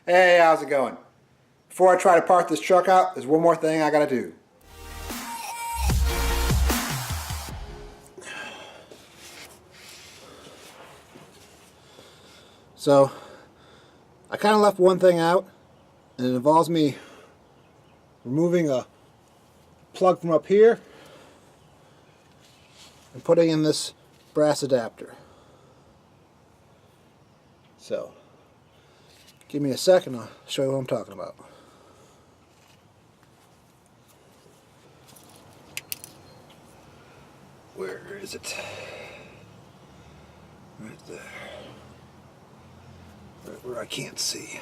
Hey, how's it going? Before I try to park this truck out, there's one more thing I gotta do. So, I kind of left one thing out, and it involves me removing a plug from up here and putting in this brass adapter. So, give me a second, I'll show you what I'm talking about. Where is it? Right there. Right where I can't see.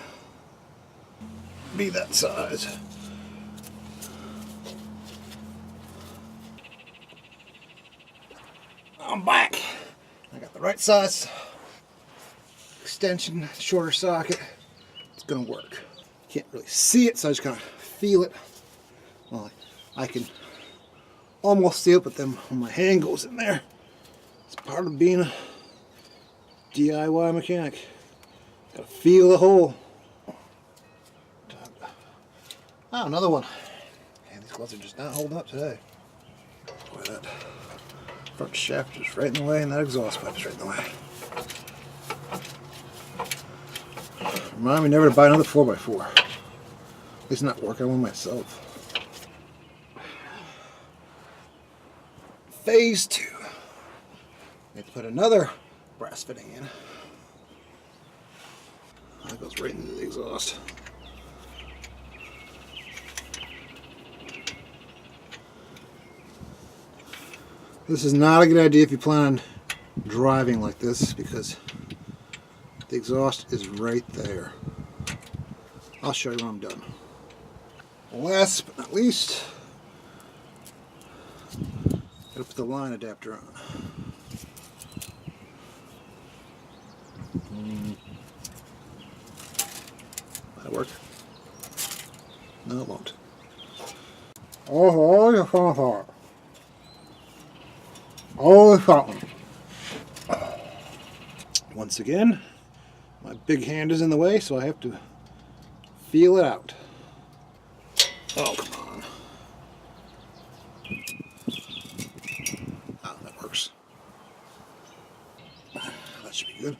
Be that size. I'm back. I got the right size extension, shorter socket. It's gonna work. Can't really see it, so I just kind of feel it. Well, I can almost see it, but then when my hand goes in there, it's part of being a DIY mechanic. Gotta feel the hole. Oh, another one. Man, these gloves are just not holding up today. Boy, that front shaft is right in the way, and that exhaust pipe is right in the way. Remind me never to buy another 4x4. At least not working on one myself. Phase 2. I have to put another brass fitting in. That goes right into the exhaust. This is not a good idea if you plan on driving like this, because the exhaust is right there. I'll show you when I'm done. Last but not least, gotta put the line adapter on. That'll work. No, it won't. Oh, you're falling apart. Oh, it's falling. Once again, my big hand is in the way, so I have to feel it out. Oh, come on. Oh, that works. That should be good.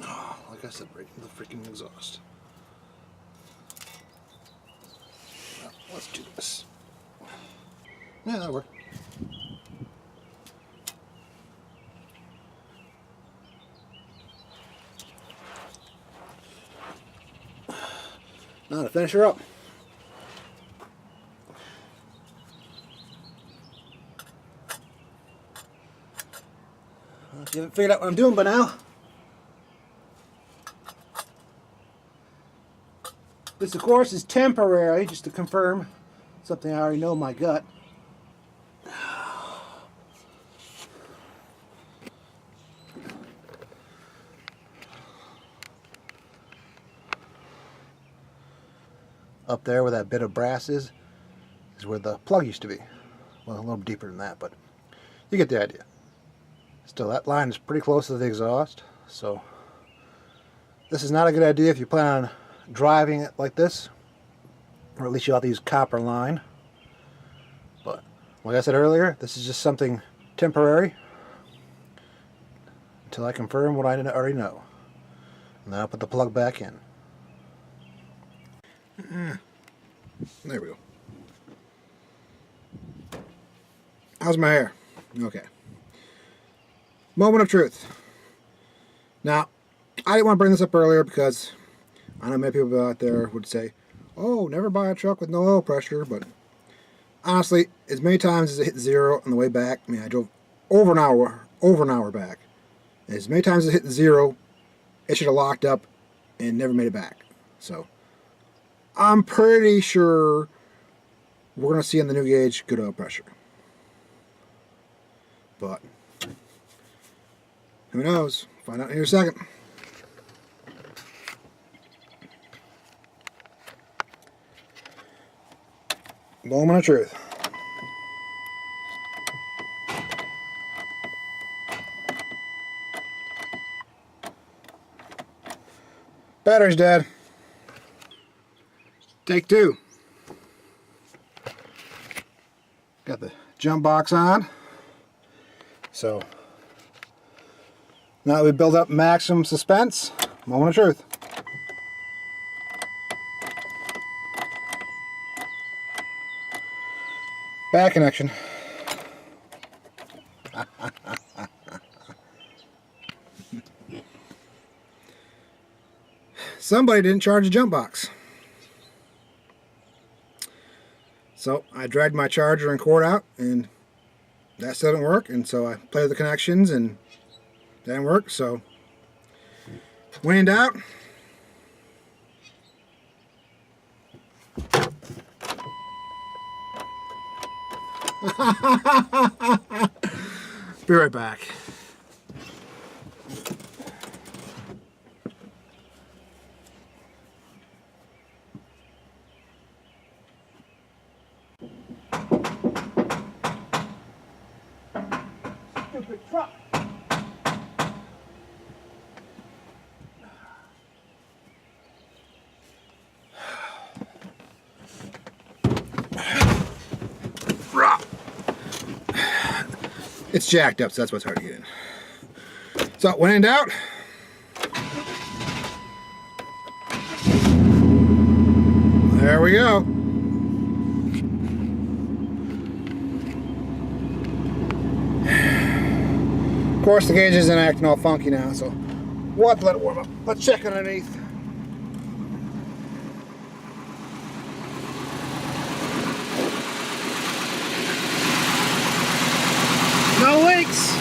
Oh, like I said, right in the freaking exhaust. Well, let's do this. Yeah, that'll work. Now to finish her up. Well, if you haven't figured out what I'm doing by now, this of course is temporary, just to confirm something I already know in my gut. Up there where that bit of brass is where the plug used to be. Well, a little deeper than that, but you get the idea. Still, that line is pretty close to the exhaust, so this is not a good idea if you plan on driving it like this, or at least you'll have to use copper line. But like I said earlier, this is just something temporary until I confirm what I already know, and then I'll put the plug back in. There we go. How's my hair? Okay. Moment of truth. Now, I didn't want to bring this up earlier because I know many people out there would say, oh, never buy a truck with no oil pressure, but honestly, as many times as it hit zero on the way back, I mean, I drove over an hour back. And as many times as it hit zero, it should have locked up and never made it back. So, I'm pretty sure we're going to see in the new gauge good oil pressure. But who knows? Find out in a second. Moment of truth. Battery's dead. Take two. Got the jump box on. So now that we build up maximum suspense, moment of truth. Bad connection. Somebody didn't charge the jump box. So I dragged my charger and cord out, and that still didn't work, and so I played with the connections and that didn't work. So when in doubt, be right back. Stupid truck. It's jacked up, so that's what's hard to get in. So when in doubt, there we go. Of course, the gauge isn't acting all funky now, so we'll have to let it warm up. Let's check underneath. No leaks.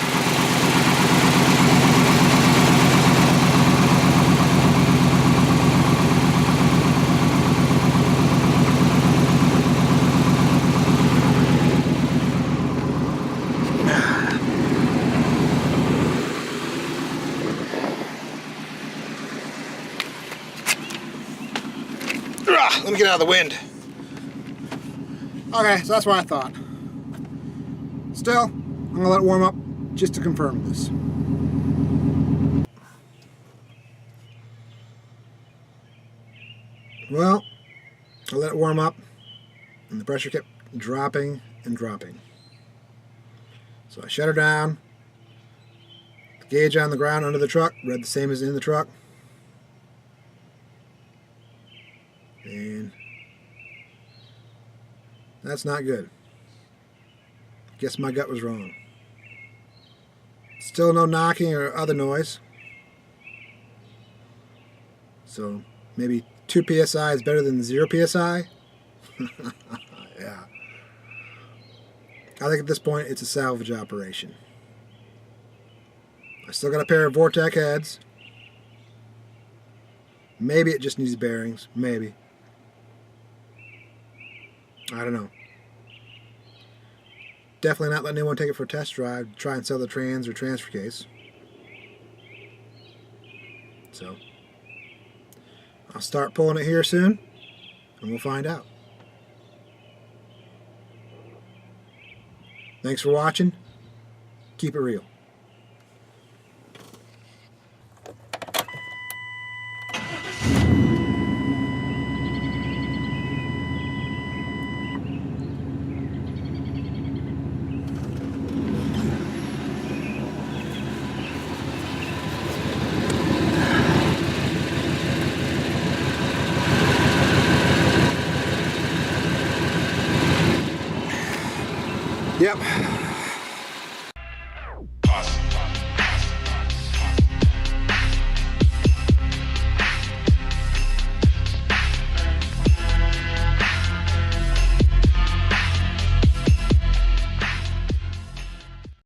Let me get out of the wind. Okay, so that's what I thought. Still, I'm gonna let it warm up just to confirm this. Well, I let it warm up and the pressure kept dropping and dropping. So I shut her down. The gauge on the ground under the truck read the same as in the truck. And that's not good. Guess my gut was wrong. Still no knocking or other noise. So maybe 2 PSI is better than 0 PSI? Yeah. I think at this point it's a salvage operation. I still got a pair of Vortec heads. Maybe it just needs bearings. Maybe. I don't know. Definitely not letting anyone take it for a test drive to try and sell the trans or transfer case. So I'll start pulling it here soon and we'll find out. Thanks for watching. Keep it real. Yep.